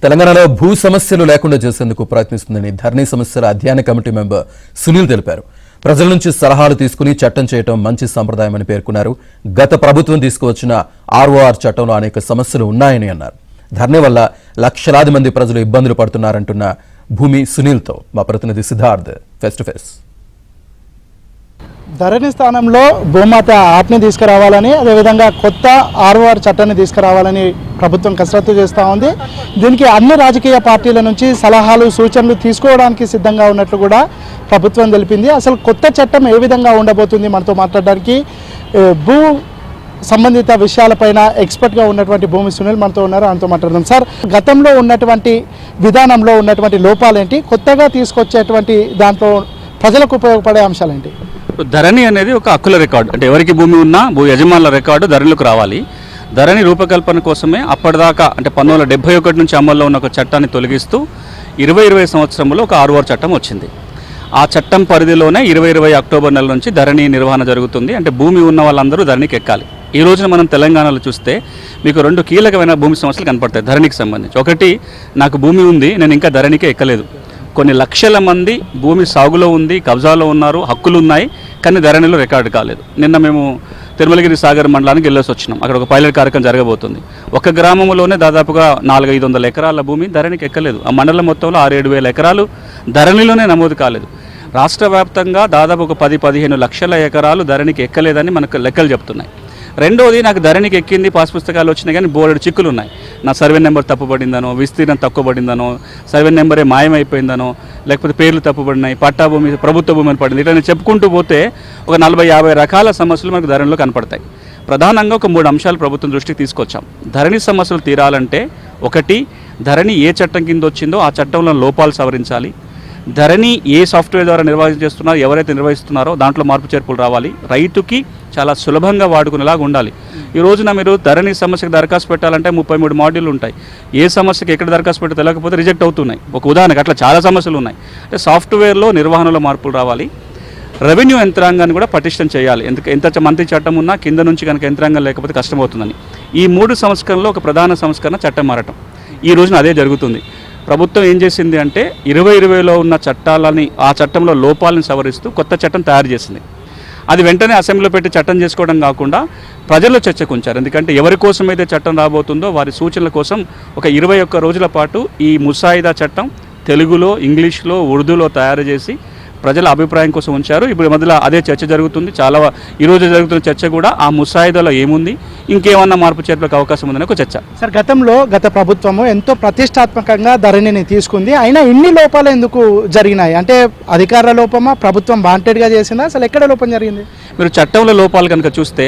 తెలంగాణలో భూ సమస్యలు లేకుండా చేసేందుకు ప్రయత్నిస్తుందని ధరణి సమస్యల అధ్యయన కమిటీ మెంబర్ సునీల్ తెలిపారు. ప్రజల నుంచి సలహాలు తీసుకుని చట్టం చేయడం మంచి సంప్రదాయమని పేర్కొన్నారు. గత ప్రభుత్వం తీసుకువచ్చిన ఆర్ఓఆర్ చట్టంలో అనేక సమస్యలు ఉన్నాయని అన్నారు. ధరణి వల్ల లక్షలాది మంది ప్రజలు ఇబ్బందులు పడుతున్నారంటున్న భూమి సునీల్తో మా ప్రతినిధి సిద్ధార్థ్ ఫేస్ టు ఫేస్. ధరణి స్థానంలో భూమాత యాప్ని తీసుకురావాలని, అదేవిధంగా కొత్త ఆర్ఓఆర్ చట్టాన్ని తీసుకురావాలని ప్రభుత్వం కసరత్తు చేస్తూ ఉంది. దీనికి అన్ని రాజకీయ పార్టీల నుంచి సలహాలు సూచనలు తీసుకోవడానికి సిద్ధంగా ఉన్నట్లు కూడా ప్రభుత్వం తెలిపింది. అసలు కొత్త చట్టం ఏ విధంగా ఉండబోతుంది మనతో మాట్లాడడానికి భూ సంబంధిత విషయాలపైన ఎక్స్పర్ట్గా ఉన్నటువంటి భూమి సునీల్ మనతో ఉన్నారు. ఆయనతో మాట్లాడదాం. సార్, గతంలో ఉన్నటువంటి విధానంలో ఉన్నటువంటి లోపాలేంటి, కొత్తగా తీసుకొచ్చేటువంటి దాంట్లో ప్రజలకు ఉపయోగపడే అంశాలేంటి? ధరణి అనేది ఒక హక్కుల రికార్డు, అంటే ఎవరికి భూమి ఉన్నా భూ యజమానుల రికార్డు ధరణిలోకి రావాలి. ధరణి రూపకల్పన కోసమే అప్పటిదాకా అంటే 1971 నుంచి అమల్లో ఉన్న ఒక చట్టాన్ని తొలగిస్తూ 2020 సంవత్సరంలో ఒక ఆర్ఓఆర్ చట్టం వచ్చింది. ఆ చట్టం పరిధిలోనే 2020 అక్టోబర్ నెల నుంచి ధరణి నిర్వహణ జరుగుతుంది. అంటే భూమి ఉన్న వాళ్ళందరూ ధరణికి ఎక్కాలి. ఈ రోజున మనం తెలంగాణలో చూస్తే మీకు 2 కీలకమైన భూమి సమస్యలు కనపడతాయి ధరణికి సంబంధించి. ఒకటి, నాకు భూమి ఉంది, నేను ఇంకా ధరణికే ఎక్కలేదు. కొన్ని లక్షల మంది భూమి సాగులో ఉంది, కబ్జాలో ఉన్నారు, హక్కులు ఉన్నాయి, కానీ ధరణిలో రికార్డు కాలేదు. నిన్న మేము తిరుమలగిరి సాగర్ మండలానికి వెళ్ళేసి వచ్చినాం. అక్కడ ఒక పైలట్ కార్యక్రమం జరగబోతుంది. ఒక గ్రామంలోనే దాదాపుగా 400-500 ఎకరాల భూమి ధరణికి ఎక్కలేదు. ఆ మండలం మొత్తంలో 6-7 వేల ఎకరాలు ధరణిలోనే నమోదు కాలేదు. రాష్ట్ర వ్యాప్తంగా దాదాపు ఒక 10-15 లక్షల ఎకరాలు ధరణికి ఎక్కలేదని మనకు లెక్కలు చెప్తున్నాయి. రెండోది, నాకు ధరణికి ఎక్కింది, పాస్ పుస్తకాలు వచ్చినాయి, కానీ బోర్డు చిక్కులు ఉన్నాయి. నా సర్వే నెంబర్ తప్పుపడిందనో, విస్తీర్ణం తక్కువ పడిందనో, సర్వే నెంబరే మాయమైపోయిందనో, లేకపోతే పేర్లు తప్పుపడినాయి, పట్టా భూమి ప్రభుత్వ భూమి అని పడింది. ఇట్లా నేను చెప్పుకుంటూ పోతే ఒక 40-50 రకాల సమస్యలు మనకు ధరణిలో కనపడతాయి. ప్రధానంగా ఒక 3 అంశాలు ప్రభుత్వం దృష్టికి తీసుకొచ్చాం. ధరణి సమస్యలు తీరాలంటే, ఒకటి, ధరణి ఏ చట్టం కింద వచ్చిందో ఆ చట్టంలో లోపాలు సవరించాలి. ధరణి ఏ సాఫ్ట్వేర్ ద్వారా నిర్వహిస్తున్నారో, ఎవరైతే నిర్వహిస్తున్నారో దాంట్లో మార్పు చేర్పులు రావాలి. రైతుకి చాలా సులభంగా వాడుకునేలాగా ఉండాలి. ఈ రోజున మీరు ధరణి సమస్యకు దరఖాస్తు పెట్టాలంటే 33 మాడ్యూల్ ఉంటాయి. ఏ సమస్యకి ఎక్కడ దరఖాస్తు పెట్టో తెలియకపోతే రిజెక్ట్ అవుతున్నాయి. ఒక ఉదాహరణకు అట్లా చాలా సమస్యలు ఉన్నాయి. అంటే సాఫ్ట్వేర్లో నిర్వహణలో మార్పులు రావాలి. రెవెన్యూ యంత్రాంగాన్ని కూడా పటిష్టం చేయాలి. ఎంత మంత్రి చట్టం ఉన్నా కింద నుంచి కనుక యంత్రాంగం లేకపోతే కష్టమవుతుందని. ఈ 3 సంస్కరణలో ఒక ప్రధాన సంస్కరణ చట్టం మారటం. ఈ రోజున అదే జరుగుతుంది. ప్రభుత్వం ఏం చేసింది అంటే 2020లో ఉన్న చట్టాలని, ఆ చట్టంలో లోపాలను సవరిస్తూ కొత్త చట్టం తయారు చేసింది. అది వెంటనే అసెంబ్లీలో పెట్టి చట్టం చేసుకోవడం కాకుండా ప్రజల్లో చర్చకు ఉంచారు. ఎందుకంటే ఎవరి కోసం అయితే చట్టం రాబోతుందో వారి సూచనల కోసం ఒక 21 రోజుల పాటు ఈ ముసాయిదా చట్టం తెలుగులో, ఇంగ్లీష్లో, ఉర్దూలో తయారు చేసి ప్రజల అభిప్రాయం కోసం ఉంచారు. ఇప్పుడు మధ్యలో అదే చర్చ జరుగుతుంది. ఈరోజు జరుగుతున్న చర్చ కూడా ఆ ముసాయిదాలో ఏముంది, ఇంకేమన్నా మార్పు చేర్పులకు అవకాశం ఉందని ఒక చర్చ. సార్, గత ప్రభుత్వము ఎంతో ప్రతిష్టాత్మకంగా ధరణిని తీసుకుంది. అయినా ఇన్ని లోపాలు ఎందుకు జరిగినాయి? అంటే అధికారుల లోపమా, ప్రభుత్వం వాంటెడ్గా చేసిందా, అసలు ఎక్కడ లోపం జరిగింది? మీరు చట్టంలో లోపాలు కనుక చూస్తే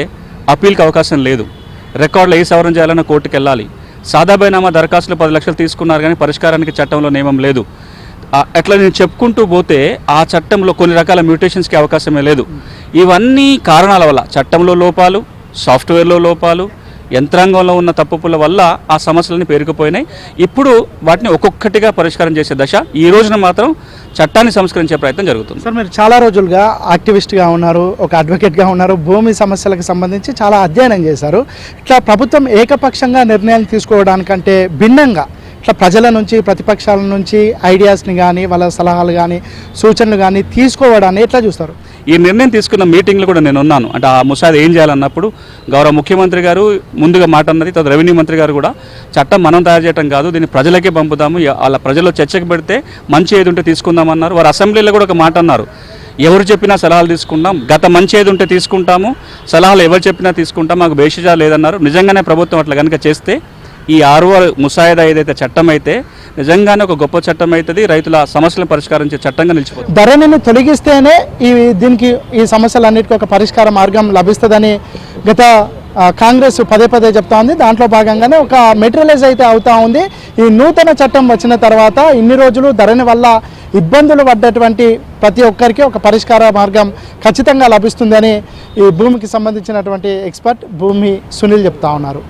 అప్పీల్కి అవకాశం లేదు. రికార్డులు ఏ సవరణ చేయాలన్నా కోర్టుకు వెళ్ళాలి. సాదాబైనామా దరఖాస్తులు 10 లక్షలు తీసుకున్నారు, కానీ పరిష్కారానికి చట్టంలో నియమం లేదు. అట్లా నేను చెప్పుకుంటూ పోతే ఆ చట్టంలో కొన్ని రకాల మ్యూటేషన్స్కి అవకాశమే లేదు. ఇవన్నీ కారణాల వల్ల, చట్టంలో లోపాలు, సాఫ్ట్వేర్లో లోపాలు, యంత్రాంగంలో ఉన్న తప్పుల వల్ల ఆ సమస్యలన్నీ పేరుకుపోయినాయి. ఇప్పుడు వాటిని ఒక్కొక్కటిగా పరిష్కారం చేసే దశ. ఈ రోజున మాత్రం చట్టాన్ని సంస్కరించే ప్రయత్నం జరుగుతుంది. సార్, మీరు చాలా రోజులుగా యాక్టివిస్ట్గా ఉన్నారు, ఒక అడ్వకేట్గా ఉన్నారు, భూమి సమస్యలకు సంబంధించి చాలా అధ్యయనం చేశారు. ఇట్లా ప్రభుత్వం ఏకపక్షంగా నిర్ణయాలు తీసుకోవడానికంటే భిన్నంగా ఇట్లా ప్రజల నుంచి, ప్రతిపక్షాల నుంచి ఐడియాస్ని కానీ, వాళ్ళ సలహాలు కానీ, సూచనలు కానీ తీసుకోవడాన్ని ఎట్లా చూస్తారు? ఈ నిర్ణయం తీసుకున్న మీటింగ్లో కూడా నేను ఉన్నాను. అంటే ఆ ముసాయిదా ఏం చేయాలన్నప్పుడు గౌరవ ముఖ్యమంత్రి గారు ముందుగా మాట అన్నది, తర్వాత రెవెన్యూ మంత్రి గారు కూడా చట్టం మనం తయారు చేయడం కాదు, దీన్ని ప్రజలకే పంపుదాము, అలా ప్రజల్లో చర్చకు పెడితే మంచి ఏది ఉంటే తీసుకుందామన్నారు. వారు అసెంబ్లీలో కూడా ఒక మాట అన్నారు, ఎవరు చెప్పినా సలహాలు తీసుకుంటాం, గత మంచి ఏది ఉంటే తీసుకుంటాము, సలహాలు ఎవరు చెప్పినా తీసుకుంటాం, మాకు బేషజా లేదన్నారు. నిజంగానే ప్రభుత్వం అట్లా కనుక చేస్తే ఈ ఆర్ఓఆర్ ముసాయిదా ఏదైతే చట్టం అయితే నిజంగానే ఒక గొప్ప చట్టం అవుతుంది, రైతుల సమస్యలను పరిష్కరించే చట్టంగా నిలిచిపోతుంది. ధరణిని తొలగిస్తేనే ఈ సమస్యలన్నిటికీ ఒక పరిష్కార మార్గం లభిస్తుందని గత కాంగ్రెస్ పదే చెప్తా ఉంది. దాంట్లో భాగంగానే ఒక మెటీరియలైజ్ అయితే అవుతా ఉంది. ఈ నూతన చట్టం వచ్చిన తర్వాత ఇన్ని రోజులు ధరణి వల్ల ఇబ్బందులు పడ్డటువంటి ప్రతి ఒక్కరికి ఒక పరిష్కార మార్గం ఖచ్చితంగా లభిస్తుందని ఈ భూమికి సంబంధించినటువంటి ఎక్స్పర్ట్ భూమి సునీల్ చెప్తా ఉన్నారు.